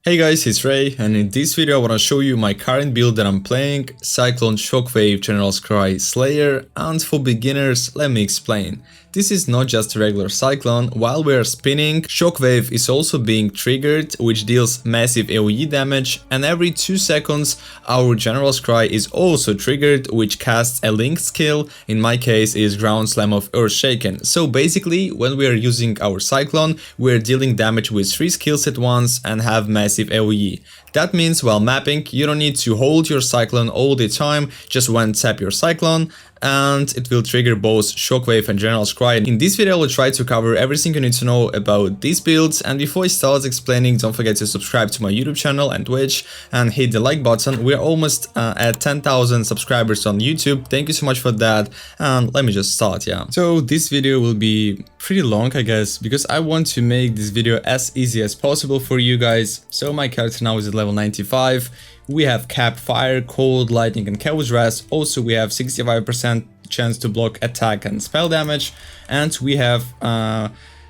Hey guys, it's Ray, and in this video I want to show you my current build that I'm playing, Cyclone Shockwave General Scry Slayer, and for beginners, let me explain. This is not just a regular Cyclone. While we are spinning, Shockwave is also being triggered, which deals massive AoE damage, and every 2 seconds our General Scry is also triggered, which casts a linked skill. In my case is Ground Slam of Earthshaken. So basically, when we are using our Cyclone, we are dealing damage with 3 skills at once and have massive AoE. That means while mapping, you don't need to hold your Cyclone all the time, just one tap your Cyclone and it will trigger both Shockwave and General Scry. In this video I will try to cover everything you need to know about these builds, and before I start explaining, don't forget to subscribe to my YouTube channel and Twitch and hit the like button. We're almost at 10,000 subscribers on YouTube. Thank you so much for that, and let me just start, yeah. So this video will be pretty long, I guess, because I want to make this video as easy as possible for you guys. So my character now is at level 95. We have Cap Fire, Cold, Lightning and Chaos Rest. Also we have 65% chance to block attack and spell damage. And we have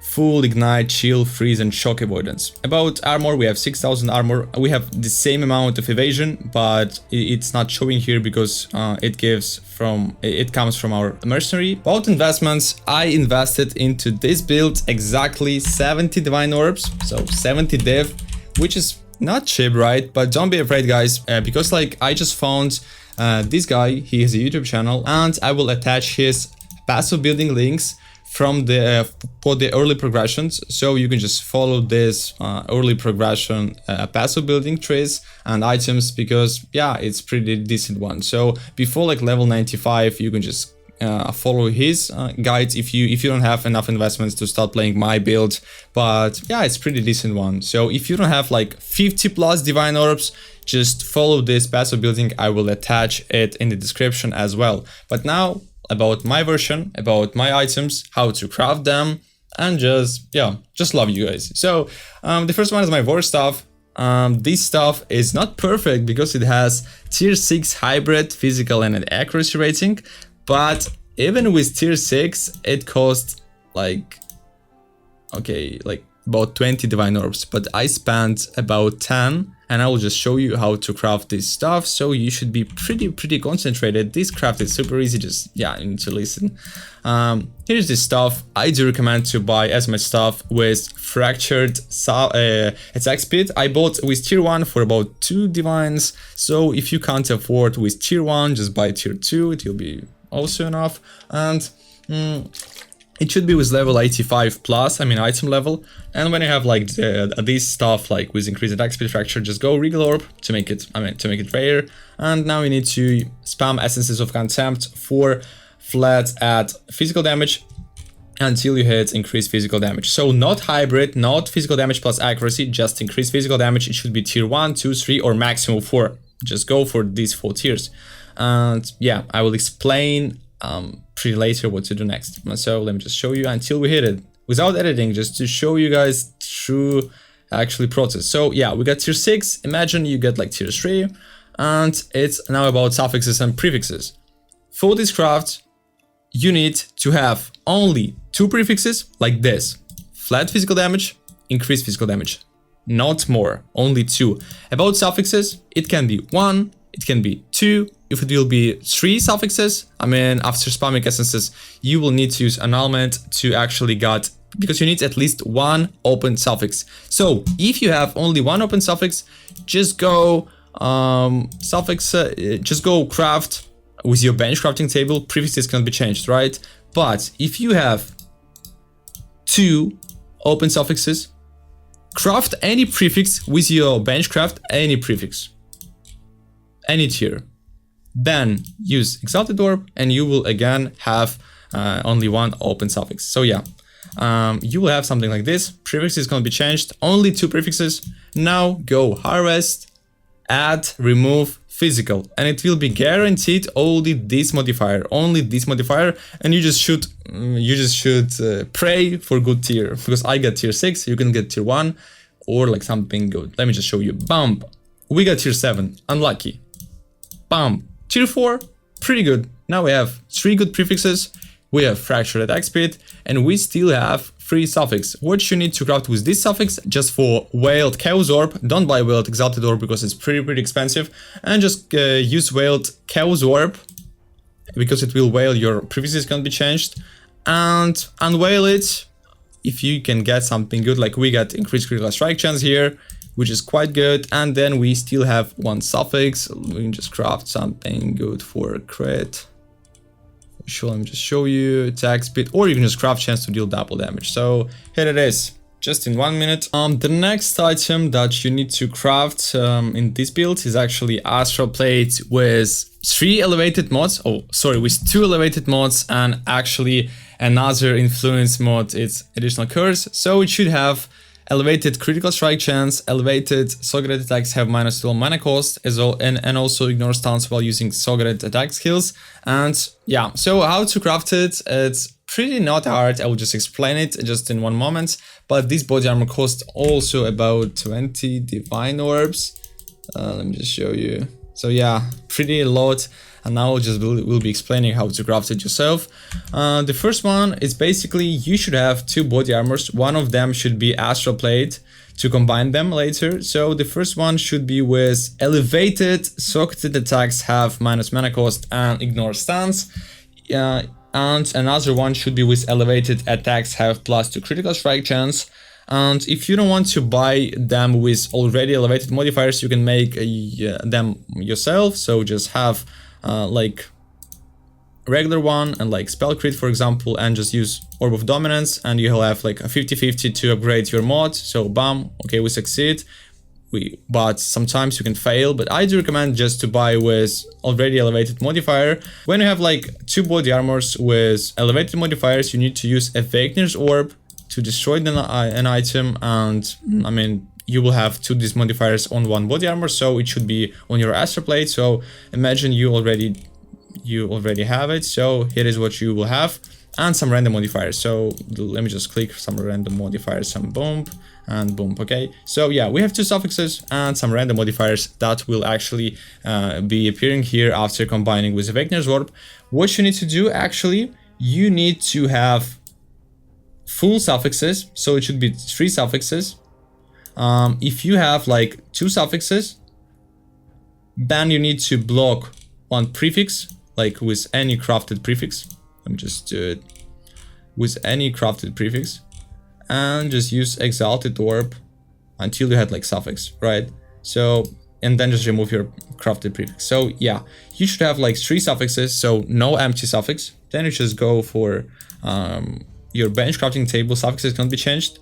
full Ignite, Chill, Freeze and Shock Avoidance. About Armor, we have 6000 Armor. We have the same amount of Evasion, but it's not showing here because it comes from our Mercenary. About investments, I invested into this build exactly 70 Divine Orbs, so 70 div, which is not cheap, right? But don't be afraid, guys, because like I just found this guy. He has a YouTube channel, and I will attach his passive building links from the for the early progressions, so you can just follow this early progression passive building trees and items, because yeah, it's pretty decent one. So before like level 95, you can just follow his guides if you don't have enough investments to start playing my build. But yeah, it's pretty decent one. So if you don't have like 50 plus divine orbs, just follow this passive building. I will attach it in the description as well. But now about my version, about my items, how to craft them, and just love you guys. So the first one is my war stuff. This stuff is not perfect because it has tier 6 hybrid physical and accuracy rating. But even with tier 6, it costs like about 20 divine orbs, but I spent about 10, and I will just show you how to craft this stuff. So you should be pretty concentrated. This craft is super easy, just you need to listen. Here's this stuff. I do recommend to buy as much stuff with fractured attack speed. I bought with tier 1 for about 2 divines, so if you can't afford with tier 1, just buy tier 2, it will be also enough. And it should be with level 85 plus, I mean item level. And when you have like this stuff like with increased attack speed fracture, just go Regal Orb to make it rare. And now you need to spam Essences of Contempt for flat at physical damage until you hit increased physical damage. So not hybrid, not physical damage plus accuracy, just increased physical damage. It should be tier 1, 2, 3 or maximum 4. Just go for these 4 tiers. And yeah, I will explain pretty later what to do next. So let me just show you until we hit it without editing, just to show you guys through actually process. So yeah, we got tier 6. Imagine you get like tier 3, and it's now about suffixes and prefixes. For this craft, you need to have only 2 prefixes like this: flat physical damage, increased physical damage, not more, only 2. About suffixes, it can be 1, it can be 2. If it will be 3 suffixes, I mean, after spamming essences, you will need to use annulment to actually get, because you need at least 1 open suffix. So if you have only 1 open suffix, just go just go craft with your bench crafting table. Prefixes can be changed, right? But if you have 2 open suffixes, craft any prefix with your bench craft, any prefix, any tier. Then use Exalted Orb and you will again have only 1 open suffix. So yeah, you will have something like this. Prefix is going to be changed, only 2 prefixes. Now go harvest, add, remove, physical, and it will be guaranteed only this modifier, and you just should pray for good tier, because I got tier 6, you can get tier 1 or like something good. Let me just show you. Bump, we got tier 7, unlucky. Bump, tier 4, pretty good. Now we have 3 good prefixes, we have fractured attack speed, and we still have 3 suffix. What you need to craft with this suffix, just for Whaled Chaos Orb, don't buy Whaled Exalted Orb because it's pretty expensive, and just use Whaled Chaos Orb, because it will whale your prefixes can be changed, and unwhale it if you can get something good, like we got increased critical strike chance here, which is quite good, and then we still have 1 suffix. We can just craft something good for crit. Sure, let me just show you attack speed, or you can just craft chance to deal double damage. So here it is, just in 1 minute. The next item that you need to craft in this build is actually Astral Plate with 3 elevated mods. Oh, sorry, with 2 elevated mods and actually another influence mod. It's additional curse, so it should have elevated critical strike chance, elevated Sogred attacks have -12 mana cost as well, and also ignore stance while using Sogred attack skills. And yeah, so how to craft it? It's pretty not hard. I will just explain it just in 1 moment. But this body armor costs also about 20 divine orbs. Let me just show you. So yeah, pretty a lot. And now we'll be explaining how to craft it yourself. The first one is basically you should have 2 body armors. One of them should be Astral Plate to combine them later. So the first one should be with elevated socketed attacks have minus mana cost and ignore stance. And another one should be with elevated attacks have +2 critical strike chance. And if you don't want to buy them with already elevated modifiers, you can make them yourself. So just have like regular one and like spell crit, for example, and just use Orb of Dominance, and you'll have like a 50-50 to upgrade your mod. So bam, okay, we succeed. But sometimes you can fail, but I do recommend just to buy with already elevated modifier. When you have like 2 body armors with elevated modifiers, you need to use Awakener's Orb to destroy an item, and I mean, you will have 2 these modifiers on 1 body armor, so it should be on your Astral Plate. So imagine you already have it. So here is what you will have, and some random modifiers. So let me just click some random modifiers, some boom and boom. Okay, so yeah, we have 2 suffixes and some random modifiers that will actually be appearing here after combining with Awakener's Orb. What you need to do, actually, you need to have full suffixes, so it should be 3 suffixes. If you have like 2 suffixes, then you need to block 1 prefix, like with any crafted prefix. Let me just do it with any crafted prefix, and just use Exalted Orb until you had like suffix, right? So, and then just remove your crafted prefix. So yeah, you should have like 3 suffixes, so no empty suffix. Then you just go for your bench crafting table, suffixes can't be changed.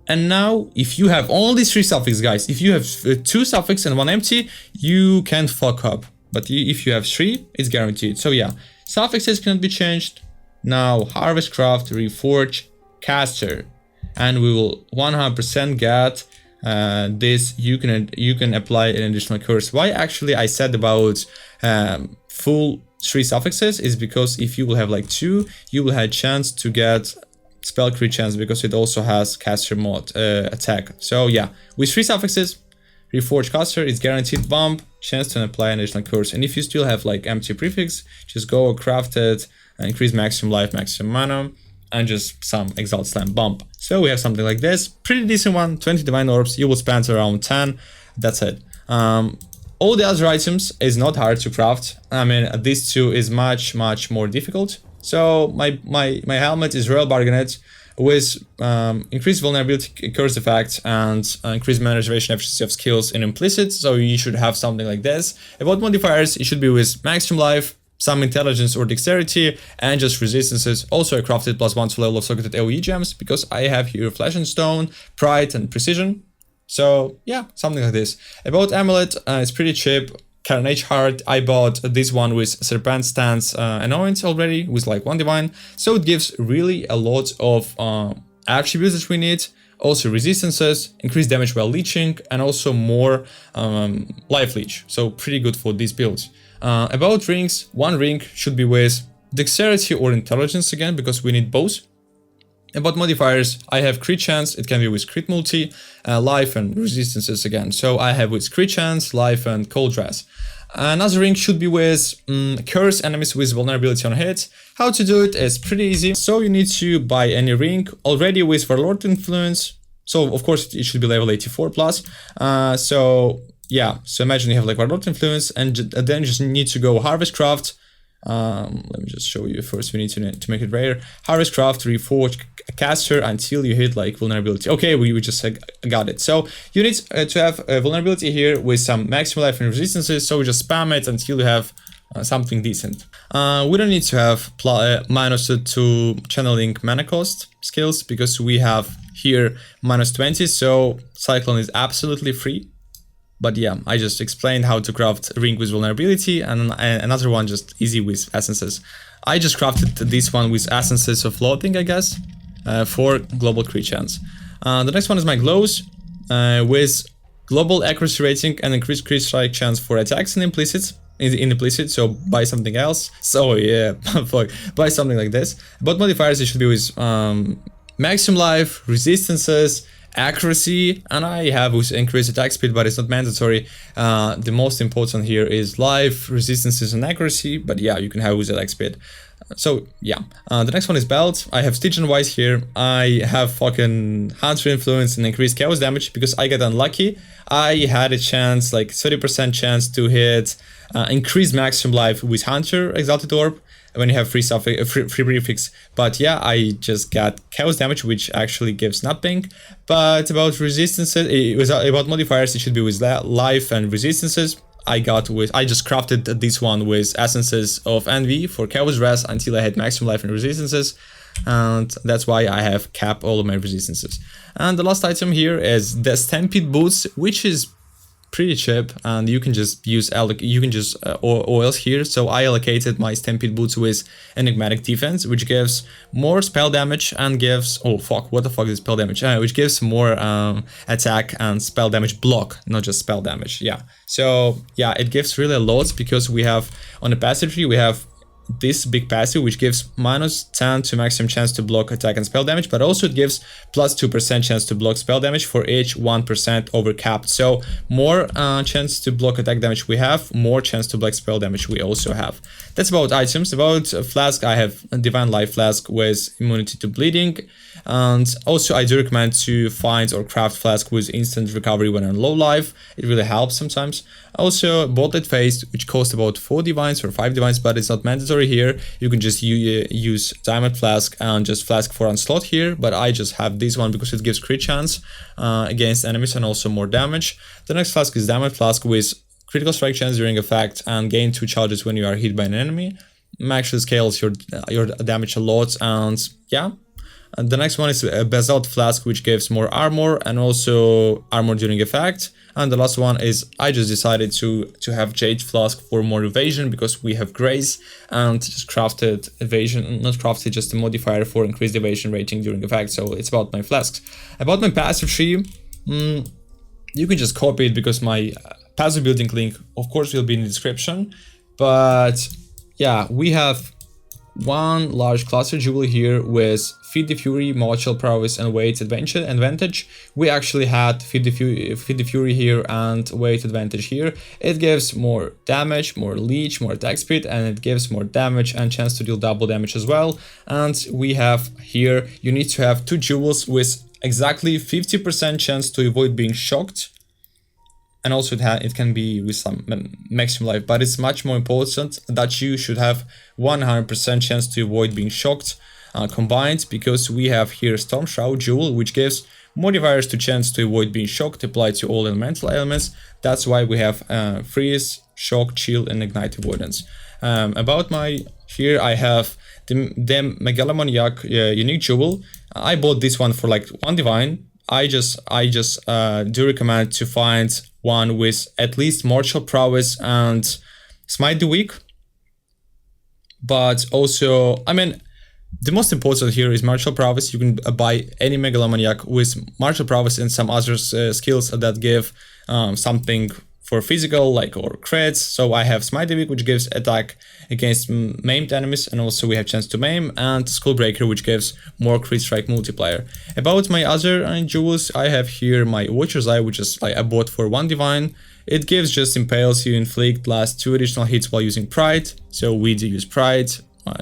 And now, if you have all these 3 suffixes, guys, if you have 2 suffix and 1 empty, you can fuck up. But if you have 3, it's guaranteed. So yeah, suffixes cannot be changed. Now, Harvest Craft, Reforge, Caster, and we will 100% get this. You can apply an additional curse. Why actually I said about full 3 suffixes is because if you will have like 2, you will have a chance to get spell crit chance, because it also has caster mod attack. So yeah, with 3 suffixes, Reforge Caster is guaranteed bump, chance to apply an additional curse. And if you still have like empty prefix, just go craft it, increase maximum life, maximum mana, and just some Exalt Slam bump. So we have something like this, pretty decent one, 20 divine orbs, you will spend around 10, that's it. All the other items is not hard to craft. I mean, these 2 is much more difficult. So my helmet is Royal Bargonet with increased vulnerability, curse effect, and increased mana reservation efficiency of skills in implicit. So you should have something like this. About modifiers, it should be with maximum life, some intelligence or dexterity, and just resistances. Also I crafted +1 to level of socketed AoE gems, because I have here Flesh and Stone, Pride, and Precision. So yeah, something like this. About Amulet, it's pretty cheap. Carnage Heart, I bought this one with Serpent Stance Annoyance already, with like 1 divine. So it gives really a lot of attributes that we need. Also resistances, increased damage while leeching, and also more life leech. So pretty good for these builds. About rings, 1 ring should be with Dexterity or Intelligence again, because we need both. About modifiers, I have crit chance, it can be with crit multi, life and resistances again. So I have with crit chance, life and cold dress. Another ring should be with curse enemies with vulnerability on hit. How to do it is pretty easy. So you need to buy any ring already with Warlord influence. So of course it should be level 84 plus. So yeah, so imagine you have like Warlord influence and then you just need to go Harvest Craft. Let me just show you first. We need to make it rare. Harvest Craft, reforge a caster until you hit like vulnerability. Okay, we just got it. So you need to have a vulnerability here with some maximum life and resistances. So we just spam it until you have something decent. We don't need to have minus to channeling mana cost skills because we have here minus 20. So Cyclone is absolutely free. But yeah, I just explained how to craft a ring with vulnerability and another one just easy with essences. I just crafted this one with essences of floating, I guess, for global crit chance. The next one is my glows with global accuracy rating and increased crit strike chance for attacks and implicit, so buy something else. So yeah, fuck, buy something like this. But modifiers, it should be with maximum life, resistances, accuracy, and I have with increased attack speed, but it's not mandatory. The most important here is life, resistances, and accuracy, but yeah, you can have with attack speed. So yeah, the next one is belt. I have Stygian Wise here. I have fucking Hunter influence and increased chaos damage because I got unlucky. I had a chance, like 30% chance to hit increased maximum life with Hunter Exalted Orb when you have free prefix. But yeah, I just got chaos damage, which actually gives nothing. But about resistances, about modifiers, it should be with life and resistances. I just crafted this one with essences of envy for chaos rest until I had maximum life and resistances, and that's why I have capped all of my resistances. And the last item here is the Stampede boots, which is pretty cheap, and you can just use oils here. So I allocated my Stampede boots with enigmatic defense, which gives more spell damage and gives what the fuck is spell damage? Which gives more attack and spell damage block, not just spell damage. Yeah, so yeah, it gives really a lot because we have on the passive tree we have this big passive which gives minus 10 to maximum chance to block attack and spell damage, but also it gives plus 2% chance to block spell damage for each 1% over capped. So more chance to block attack damage we have, more chance to block spell damage we also have. That's about items. About flask, I have a Divine Life flask with immunity to bleeding, and also I do recommend to find or craft flask with instant recovery when on low life. It really helps sometimes. Also Bolted Face, which costs about 4 divines or 5 divines, but it's not mandatory here. You can just use Diamond Flask and just Flask for Onslaught here, but I just have this one because it gives crit chance against enemies and also more damage. The next flask is Diamond Flask with critical strike chance during effect and gain 2 charges when you are hit by an enemy. Actually scales your damage a lot, and yeah. And the next one is a Basalt Flask, which gives more armor and also armor during effect. And the last one is I just decided to have Jade Flask for more evasion because we have Grace, and just crafted evasion, not crafted, just a modifier for increased evasion rating during effect. So it's about my flasks. About my passive tree, you can just copy it because my passive building link of course will be in the description. But yeah, we have one large cluster jewel here with Feed the Fury, Martial Prowess, and Weight advantage. We actually had Feed the Fury here and Weight advantage here. It gives more damage, more leech, more attack speed, and it gives more damage and chance to deal double damage as well. And we have here, you need to have 2 jewels with exactly 50% chance to avoid being shocked. And also it can be with some maximum life, but it's much more important that you should have 100% chance to avoid being shocked combined, because we have here Storm Shroud Jewel, which gives modifiers to chance to avoid being shocked applied to all elemental elements. That's why we have Freeze, Shock, Chill, and Ignite avoidance. About my here I have the Megalomaniac unique jewel. I bought this one for like 1 divine. I just do recommend to find one with at least Martial Prowess and Smite the Weak. But also, I mean, the most important here is Martial Prowess. You can buy any Megalomaniac with Martial Prowess and some other skills that give something for physical like or crits. So I have Smite Evic, which gives attack against maimed enemies, and also we have chance to maim, and Skullbreaker, which gives more crit strike multiplier. About my other jewels, I have here my Watcher's Eye, which is like I bought for 1 divine. It gives just impales you, inflict last 2 additional hits while using Pride, so we do use Pride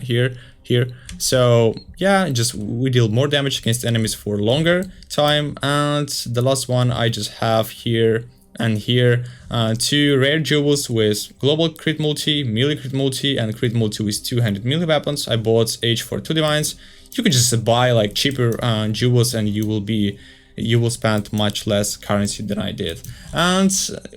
here. So yeah, just we deal more damage against enemies for longer time. And the last one I just have here and here, 2 rare jewels with global crit multi, melee crit multi, and crit multi with 2-handed melee weapons. I bought each for 2 divines. You can just buy like cheaper jewels and you will spend much less currency than I did. And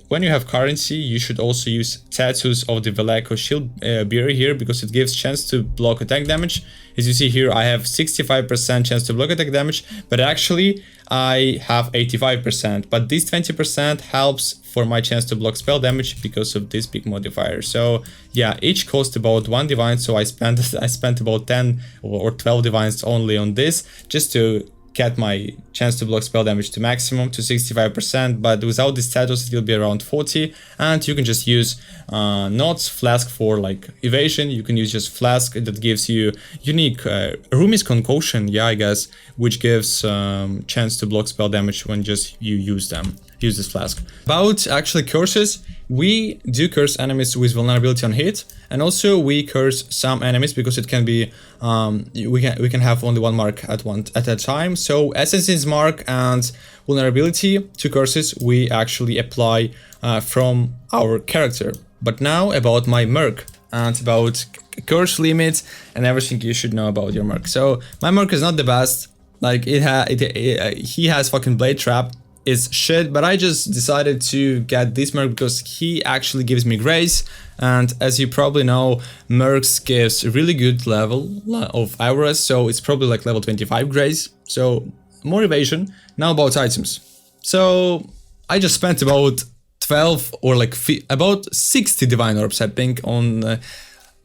when you have currency, you should also use Tattoos of the Veleco Shield Bearer here, because it gives chance to block attack damage. As you see here, I have 65% chance to block attack damage, but actually I have 85%. But this 20% helps for my chance to block spell damage because of this big modifier. So yeah, each cost about 1 divine, so I spent about 10 or 12 divines only on this, just to get my chance to block spell damage to maximum, to 65%, but without this status it will be around 40. And you can just use not Flask for like evasion, you can use just Flask that gives you unique Rumi's Concoction, yeah, I guess, which gives chance to block spell damage when just you use this Flask. About actually curses, we do curse enemies with vulnerability on hit, and also we curse some enemies because it can be we can have only 1 mark at a time. So Assassin's Mark and vulnerability to curses we actually apply from our character. But now about my Merc and about curse limit and everything you should know about your Merc. So my Merc is not the best. Like he has fucking Blade Trap. Is shit, but I just decided to get this Merc because he actually gives me grace, and as you probably know, Mercs gives really good level of auras, so it's probably like level 25 grace, so more evasion. Now about items. So I just spent about 12 or like about 60 divine orbs I think on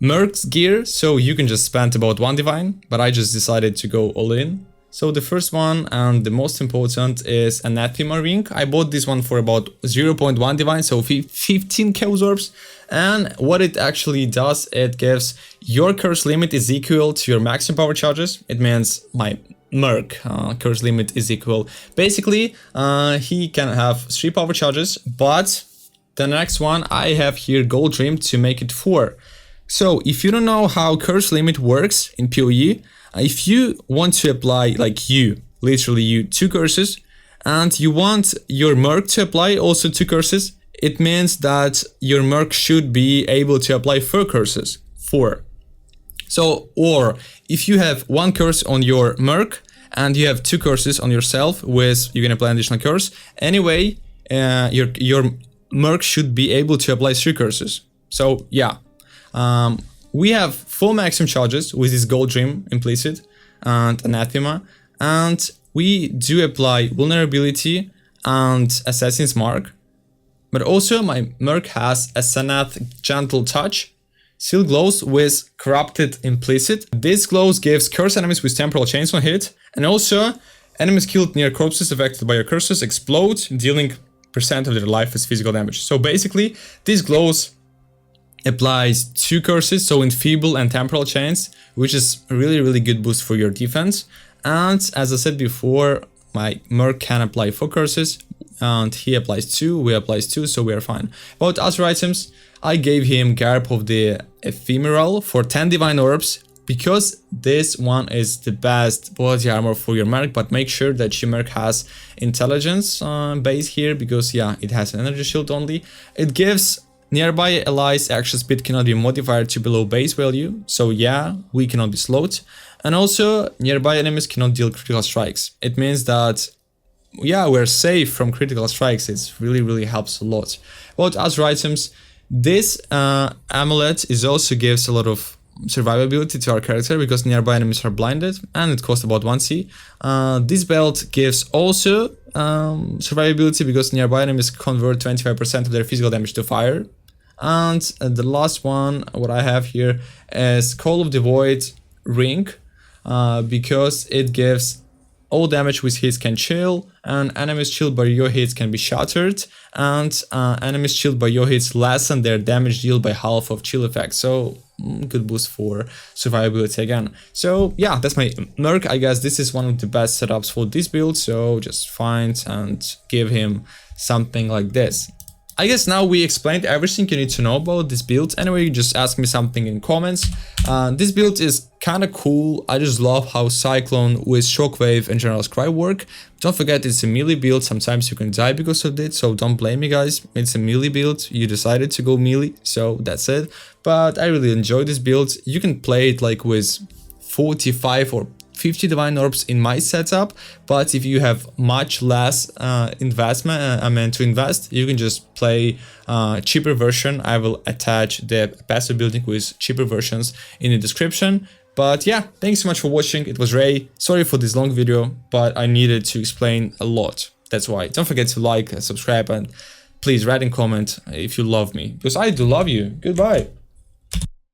Merc's gear, so you can just spend about 1 divine, but I just decided to go all in. So the first one and the most important is Anathema Ring. I bought this one for about 0.1 divine, so 15 chaos orbs. And what it actually does, it gives your curse limit is equal to your maximum power charges. It means my Merc curse limit is equal. Basically, he can have 3 power charges, but the next one I have here Gold Dream to make it 4. So if you don't know how curse limit works in PoE, if you want to apply, like literally you, 2 curses, and you want your Merc to apply also 2 curses, it means that your Merc should be able to apply 4 curses. 4. So, or if you have 1 curse on your Merc and you have 2 curses on yourself with, you can apply an additional curse, anyway, your Merc should be able to apply 3 curses. So, yeah. We have full maximum charges with this Gold Dream implicit and Anathema, and we do apply vulnerability and Assassin's Mark, but also my Merc has a Sanath Gentle Touch, Seal Glows with Corrupted Implicit. This glows gives curse enemies with temporal chains on hit, and also enemies killed near corpses affected by your curses explode, dealing % of their life as physical damage. So basically, these glows applies 2 curses, so Enfeeble and Temporal Chains, which is a really good boost for your defense. And as I said before, my Merc can apply 4 curses, and he applies 2, we applies 2, so we are fine. About other items, I gave him Garb of the Ephemeral for 10 Divine Orbs, because this one is the best body armor for your Merc, but make sure that your Merc has Intelligence base here, because yeah, it has an energy shield only. It gives nearby allies action speed cannot be modified to below base value, so yeah, we cannot be slowed. And also, nearby enemies cannot deal critical strikes. It means that, yeah, we're safe from critical strikes. It really helps a lot. About other items, this Amulet also gives a lot of survivability to our character because nearby enemies are blinded, and it costs about 1C. This belt gives also survivability because nearby enemies convert 25% of their physical damage to fire. And the last one, what I have here, is Call of the Void Ring, because it gives all damage with hits can chill, and enemies chilled by your hits can be shattered, and enemies chilled by your hits lessen their damage deal by half of chill effect. So good boost for survivability again. So yeah, that's my Merc. I guess this is one of the best setups for this build, so just find and give him something like this. I guess now we explained everything you need to know about this build. Anyway, just ask me something in comments. This build is kind of cool. I just love how Cyclone with Shockwave and General's Cry work. Don't forget it's a melee build. Sometimes you can die because of it, so don't blame me, guys. It's a melee build. You decided to go melee, so that's it. But I really enjoy this build. You can play it like with 45 or 50 divine orbs in my setup, but if you have much less investment to invest, you can just play cheaper version. I will attach the passive building with cheaper versions in the description. But yeah, thanks so much for watching. It was Ray. Sorry for this long video, but I needed to explain a lot. That's why. Don't forget to like, subscribe, and please write and comment if you love me, because I do love you. Goodbye.